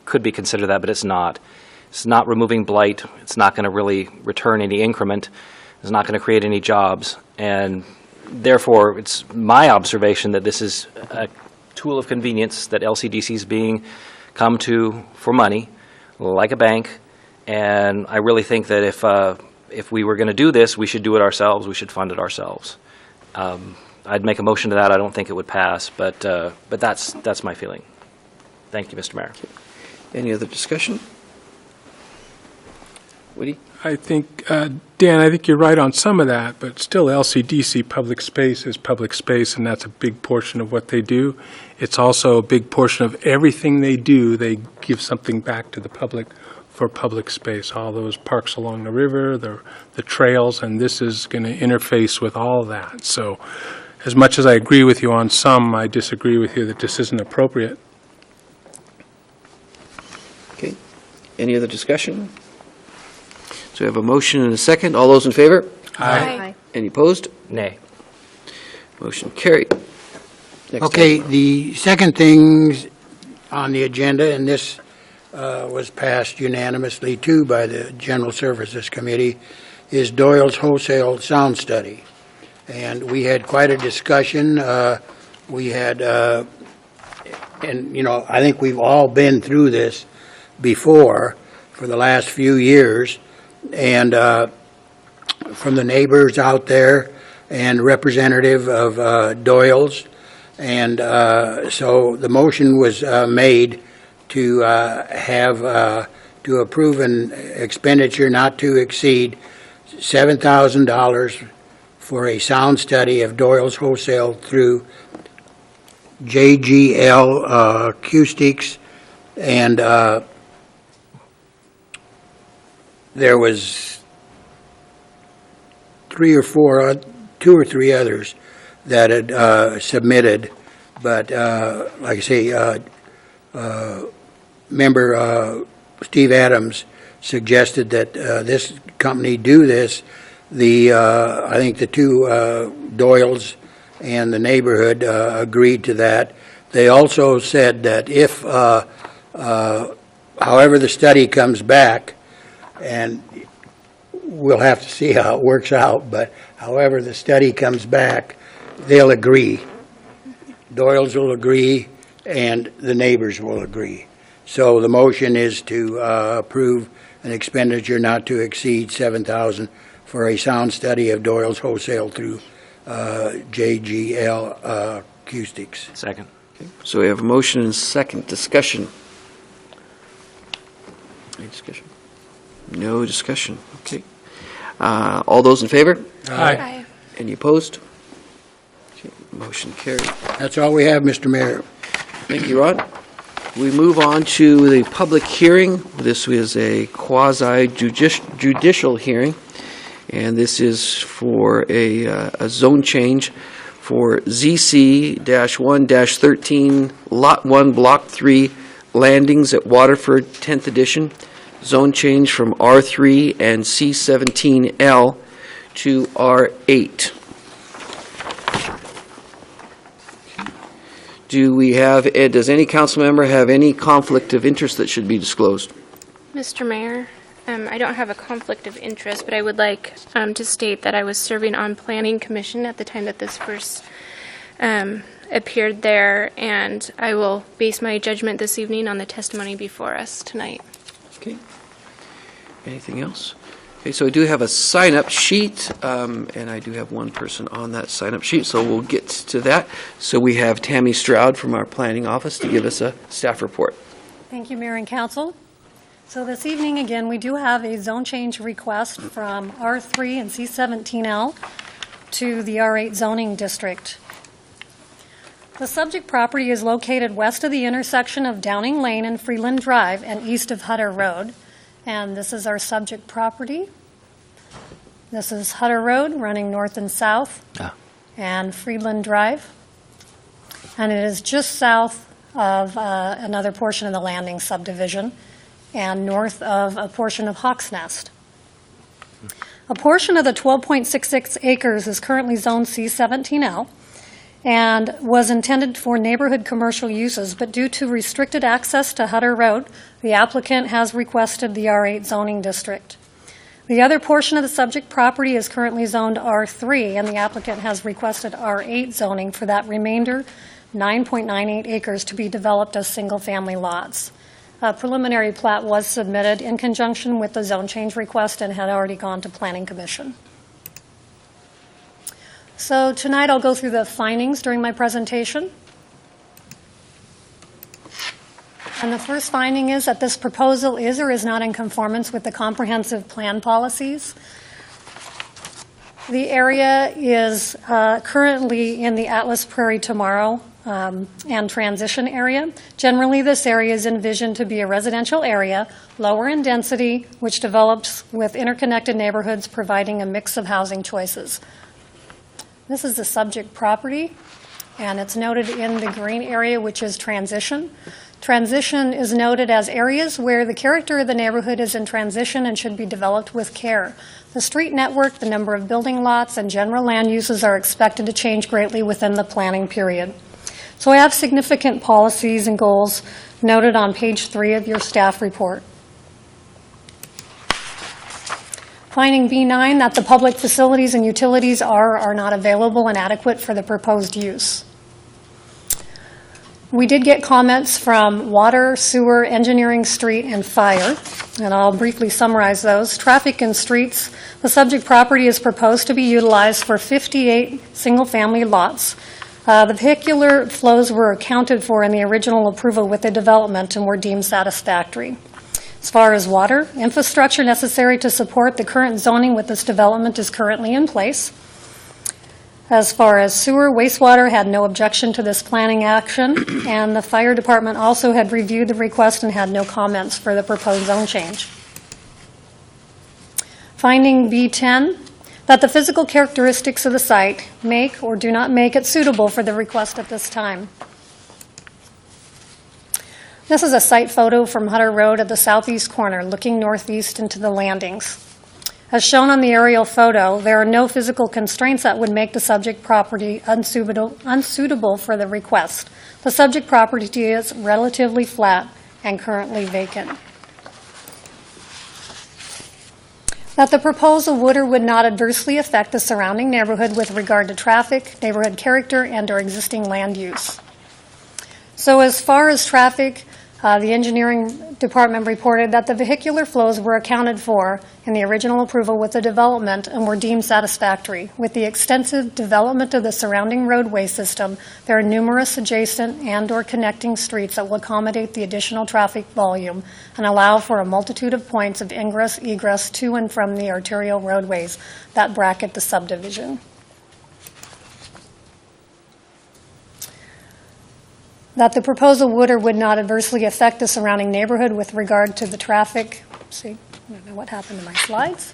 Could be considered that, but it's not. It's not removing blight. It's not going to really return any increment. It's not going to create any jobs. And therefore, it's my observation that this is a tool of convenience that LCDC is being come to for money, like a bank. And I really think that if we were going to do this, we should do it ourselves. We should fund it ourselves. I'd make a motion to that. I don't think it would pass, but that's my feeling. Thank you, Mr. Mayor. Any other discussion? Woody? I think, Dan, I think you're right on some of that, but still LCDC public space is public space, and that's a big portion of what they do. It's also a big portion of everything they do. They give something back to the public for public space, all those parks along the river, the trails, and this is going to interface with all of that. So as much as I agree with you on some, I disagree with you that this isn't appropriate. Okay. Any other discussion? So we have a motion and a second. All those in favor? Aye. Any opposed? Nay. Motion carried. Next Okay, item. the second thing on the agenda, and this was passed unanimously too by the General Services Committee, is Doyle's Wholesale Sound Study. And we had quite a discussion. We had, I think we've all been through this before for the last few years. And from the neighbors out there and representative of Doyle's. And so the motion was made to to approve an expenditure not to exceed $7,000 for a sound study of Doyle's Wholesale through JGL Acoustics, and there was two or three others that had submitted, but like I say, member Steve Adams suggested that this company do this. I think the two Doyles and the neighborhood agreed to that. They also said that if, however the study comes back, and we'll have to see how it works out, but however the study comes back, they'll agree. Doyle's will agree, and the neighbors will agree. So the motion is to approve an expenditure not to exceed $7,000 for a sound study of Doyle's Wholesale through JGL Acoustics. Second. So we have a motion and a second. Discussion. Any discussion? No discussion. Okay. All those in favor? Aye. Any opposed? Okay, motion carried. That's all we have, Mr. Mayor. Thank you, Rod. We move on to the public hearing. This is a quasi-judicial hearing, and this is for a zone change for ZC-1-13, Lot 1, Block 3, landings at Waterford, 10th edition. Zone change from R3 and C17L to R8. Does any council member have any conflict of interest that should be disclosed? Mr. Mayor, I don't have a conflict of interest, but I would like to state that I was serving on Planning Commission at the time that this first appeared there, and I will base my judgment this evening on the testimony before us tonight. Okay. Anything else? Okay, so we do have a sign-up sheet, and I do have one person on that sign-up sheet, so we'll get to that. So we have Tammy Stroud from our planning office to give us a staff report. Thank you, Mayor and Council. So this evening, again, we do have a zone change request from R3 and C17L to the R8 zoning district. The subject property is located west of the intersection of Downing Lane and Freeland Drive and east of Hutter Road. And this is our subject property. This is Hutter Road running north and south, and Freeland Drive. And it is just south of another portion of the Landing subdivision and north of a portion of Hawks Nest. A portion of the 12.66 acres is currently zoned C17L and was intended for neighborhood commercial uses, but due to restricted access to Hutter Road, the applicant has requested the R8 zoning district. The other portion of the subject property is currently zoned R3, and the applicant has requested R8 zoning for that remainder 9.98 acres to be developed as single-family lots. A preliminary plat was submitted in conjunction with the zone change request and had already gone to Planning Commission. So tonight I'll go through the findings during my presentation. And the first finding is that this proposal is or is not in conformance with the comprehensive plan policies. The area is currently in the Atlas Prairie Tomorrow and transition area. Generally, this area is envisioned to be a residential area, lower in density, which develops with interconnected neighborhoods providing a mix of housing choices. This is the subject property, and it's noted in the green area, which is transition. Transition is noted as areas where the character of the neighborhood is in transition and should be developed with care. The street network, the number of building lots, and general land uses are expected to change greatly within the planning period. So I have significant policies and goals noted on page 3 of your staff report. Finding B9, that the public facilities and utilities are not available and adequate for the proposed use. We did get comments from water, sewer, engineering, street, and fire, and I'll briefly summarize those. Traffic and streets, the subject property is proposed to be utilized for 58 single-family lots. The vehicular flows were accounted for in the original approval with the development and were deemed satisfactory. As far as water, infrastructure necessary to support the current zoning with this development is currently in place. As far as sewer, wastewater had no objection to this planning action, and the fire department also had reviewed the request and had no comments for the proposed zone change. Finding B10, that the physical characteristics of the site make or do not make it suitable for the request at this time. This is a site photo from Hutter Road at the southeast corner, looking northeast into the landings. As shown on the aerial photo, there are no physical constraints that would make the subject property unsuitable for the request. The subject property is relatively flat and currently vacant. That the proposal would or would not adversely affect the surrounding neighborhood with regard to traffic, neighborhood character, and/or existing land use. So as far as traffic, The engineering department reported that the vehicular flows were accounted for in the original approval with the development and were deemed satisfactory. With the extensive development of the surrounding roadway system, there are numerous adjacent and/or connecting streets that will accommodate the additional traffic volume and allow for a multitude of points of ingress, egress to and from the arterial roadways that bracket the subdivision. That the proposal would or would not adversely affect the surrounding neighborhood with regard to the traffic. See, I don't know what happened to my slides.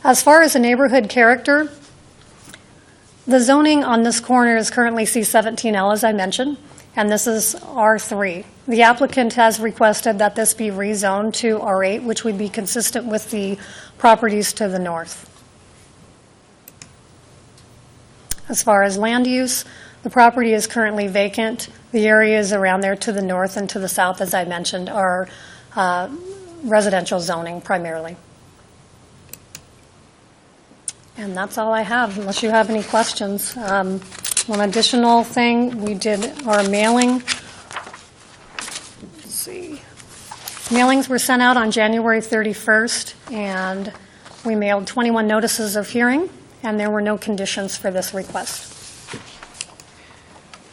As far as the neighborhood character, the zoning on this corner is currently C17L, as I mentioned, and this is R3. The applicant has requested that this be rezoned to R8, which would be consistent with the properties to the north. As far as land use, the property is currently vacant. The areas around there to the north and to the south, as I mentioned, are residential zoning primarily. And that's all I have, unless you have any questions. One additional thing, we did our mailing. Let's see. Mailings were sent out on January 31st, and we mailed 21 notices of hearing. And there were no conditions for this request.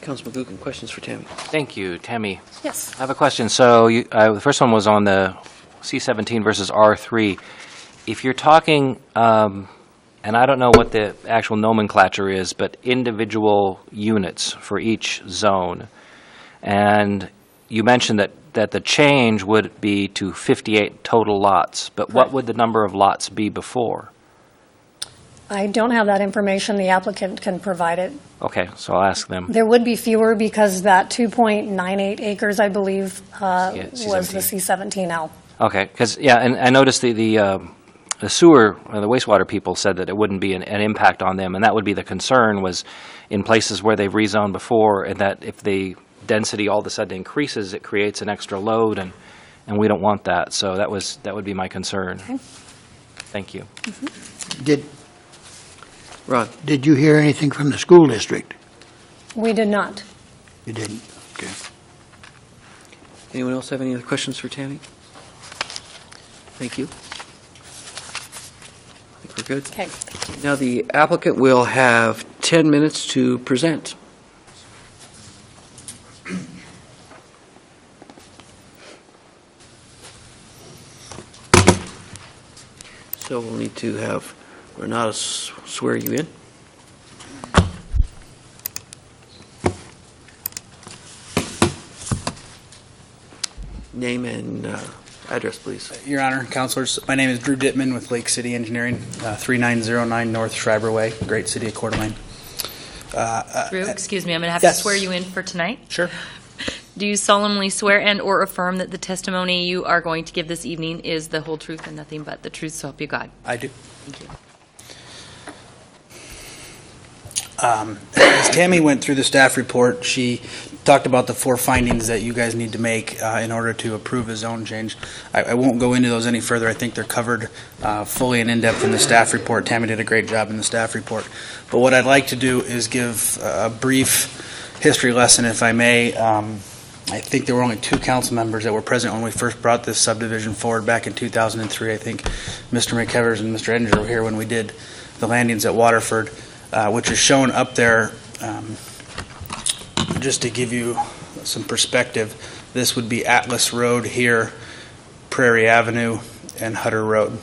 Councilman Gookin, questions for Tammy? Thank you, Tammy. Yes. I have a question. So the first one was on the C17 versus R3. If you're talking, and I don't know what the actual nomenclature is, but individual units for each zone, and you mentioned that the change would be to 58 total lots, but what would the number of lots be before? I don't have that information. The applicant can provide it. Okay, so I'll ask them. There would be fewer because that 2.98 acres, I believe, was the C17L. Okay, because, yeah, and I noticed the sewer, or the wastewater people said that it wouldn't be an impact on them, and that would be the concern, was in places where they've rezoned before, and that if the density all of a sudden increases, it creates an extra load, and we don't want that. So that would be my concern. Okay. Thank you. Mm-hmm. Ron? Did you hear anything from the school district? We did not. You didn't? Okay. Anyone else have any other questions for Tammy? Thank you. I think we're good. Okay. Now, the applicant will have 10 minutes to present. So we'll need to have Renata swear you in. Name and address, please. Your Honor, Councilors, my name is Drew Dittman with Lake City Engineering, 3909 North Schreiber Way, Great City of Coeur d'Alene. Drew, excuse me, I'm going to have yes. to swear you in for tonight. Sure. Do you solemnly swear and or affirm that the testimony you are going to give this evening is the whole truth and nothing but the truth, so help you God? I do. Thank you. As Tammy went through the staff report, she talked about the 4 findings that you guys need to make in order to approve a zone change. I won't go into those any further. I think they're covered fully and in-depth in the staff report. Tammy did a great job in the staff report. But what I'd like to do is give a brief history lesson, if I may. I think there were only 2 council members that were present when we first brought this subdivision forward back in 2003. I think Mr. McKevers and Mr. Edinger were here when we did the landings at Waterford. Which is shown up there, just to give you some perspective. This would be Atlas Road here, Prairie Avenue, and Hutter Road.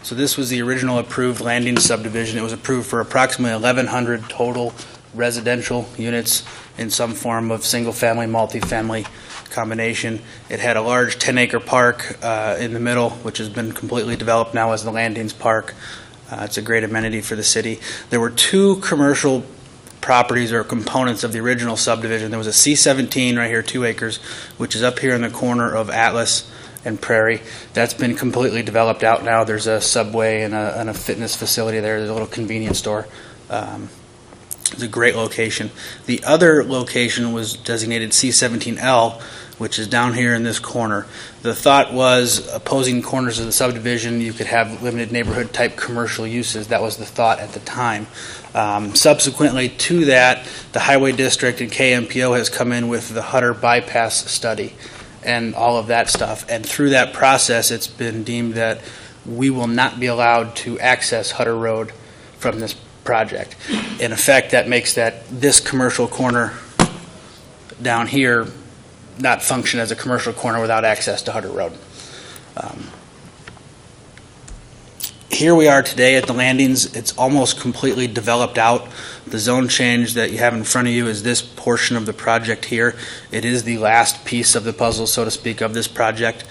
So this was the original approved landing subdivision. It was approved for approximately 1,100 total residential units in some form of single-family, multifamily combination. It had a large 10-acre park in the middle, which has been completely developed now as the Landings Park. It's a great amenity for the city. There were 2 commercial properties or components of the original subdivision. There was a C17 right here, 2 acres, which is up here in the corner of Atlas and Prairie. That's been completely developed out now. There's a Subway and a fitness facility there. There's a little convenience store. It's a great location. The other location was designated C17L, which is down here in this corner. The thought was opposing corners of the subdivision, you could have limited neighborhood type commercial uses. That was the thought at the time. Subsequently to that, the Highway District and KMPO has come in with the Hutter bypass study and all of that stuff. And through that process, it's been deemed that we will not be allowed to access Hutter Road from this project. In effect, that makes this commercial corner down here not function as a commercial corner without access to Hutter Road. Here we are today at the landings. It's almost completely developed out. The zone change that you have in front of you is this portion of the project here. It is the last piece of the puzzle, so to speak, of this project.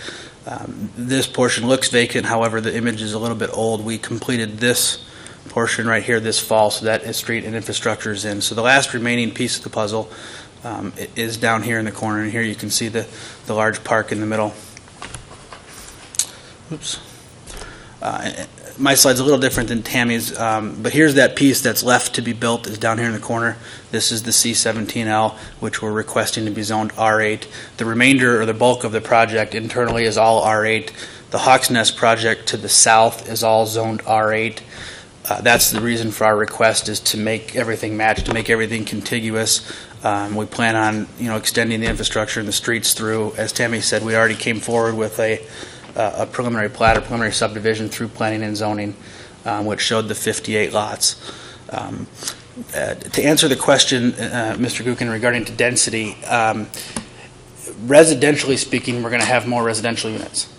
This portion looks vacant, however, the image is a little bit old. We completed this portion right here this fall, so that street and infrastructure is in. So the last remaining piece of the puzzle is down here in the corner, and here you can see the large park in the middle. Oops. My slide's a little different than Tammy's, but here's that piece that's left to be built is down here in the corner. This is the C17L, which we're requesting to be zoned R8. The remainder or the bulk of the project internally is all R8. The Hawks Nest project to the south is all zoned R8. That's the reason for our request, is to make everything match, to make everything contiguous. We plan on, extending the infrastructure and the streets through. As Tammy said, we already came forward with a preliminary plat, or preliminary subdivision through planning and zoning, which showed the 58 lots. To answer the question, Mr. Gookin, regarding to density, residentially speaking, we're going to have more residential units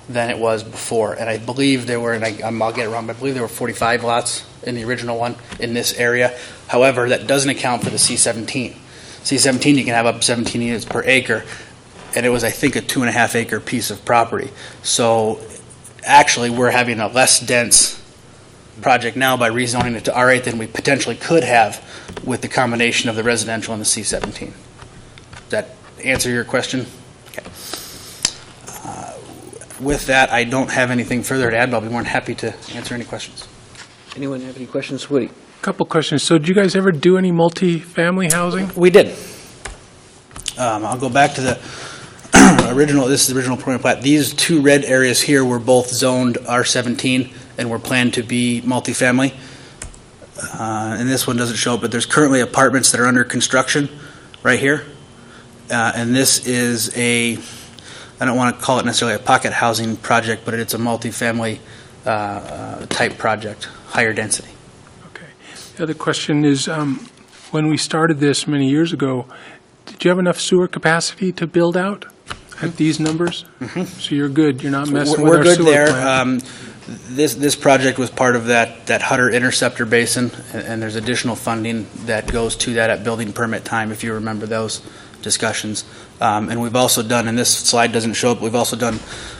than it was before. And I believe there were, and I'll get it wrong, but I believe there were 45 lots in the original one in this area. However, that doesn't account for the C17. C17, you can have up to 17 units per acre, and it was, I think, a 2.5 acre piece of property. So actually, we're having a less dense project now by rezoning it to R8 than we potentially could have with the combination of the residential and the C17. Does that answer your question? Okay. With that, I don't have anything further to add, but I'll be more than happy to answer any questions. Anyone have any questions? Woody? Couple questions. So did you guys ever do any multi-family housing? We did. I'll go back to the original. This is the original preliminary plat. These two red areas here were both zoned R17 and were planned to be multifamily. And this one doesn't show it, but there's currently apartments that are under construction right here. And this is I don't want to call it necessarily a pocket housing project, but it's a multifamily type project, higher density. Okay. The other question is, when we started this many years ago, did you have enough sewer capacity to build out at these numbers? Mm-hmm. So you're good. You're not messing with our sewer plant. This project was part of that Hutter Interceptor Basin, and there's additional funding that goes to that at building permit time, if you remember those discussions. And we've also done, and this slide doesn't show it, we've also done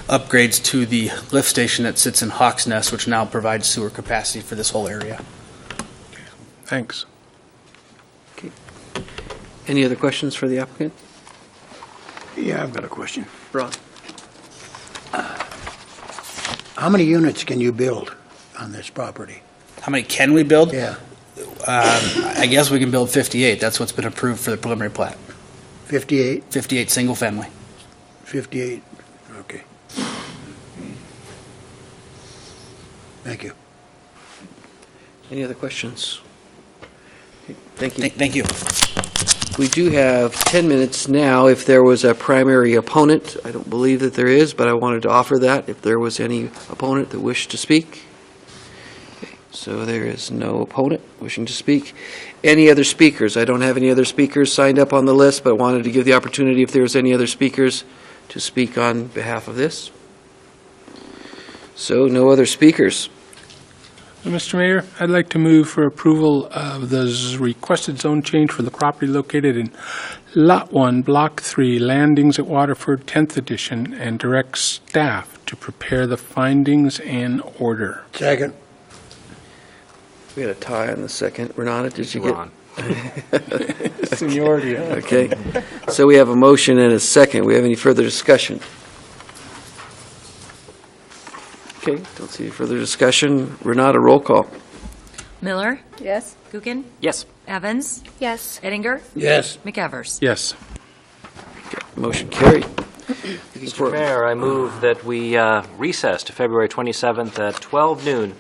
upgrades to the lift station that sits in Hawks Nest, which now provides sewer capacity for this whole area. Okay. Thanks. Okay. Any other questions for the applicant? Yeah, I've got a question. Ron? How many units can you build on this property? How many can we build? Yeah. I guess we can build 58. That's what's been approved for the preliminary plat. 58? 58 single family. 58, okay. Thank you. Any other questions? Okay, thank you. Thank you. We do have 10 minutes now. If there was a primary opponent, I don't believe that there is, but I wanted to offer that if there was any opponent that wished to speak. Okay, so there is no opponent wishing to speak. Any other speakers? I don't have any other speakers signed up on the list, but wanted to give the opportunity if there was any other speakers to speak on behalf of this. So no other speakers. Mr. Mayor, I'd like to move for approval of the requested zone change for the property located in Lot 1, Block 3, Landings at Waterford, 10th edition, and direct staff to prepare the findings and order. Second. We had a tie on the second. Renata, did you Ron. get? Seniority. Okay. So we have a motion and a second. We have any further discussion? Okay, don't see any further discussion. Renata, roll call. Miller, Yes? Gookin, Yes. Evans, Yes. Eddinger, Yes. McEvers. Yes. Motion carried. Mr. Mayor, I move that we recess to February 27th at 12 noon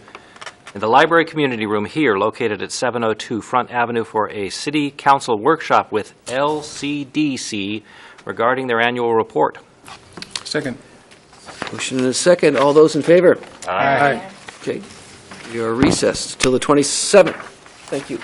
in the Library Community Room here, located at 702 Front Avenue, for a City Council workshop with LCDC regarding their annual report. Second. Motion and a second. All those in favor? Aye. Okay. We are recessed till the 27th. Thank you.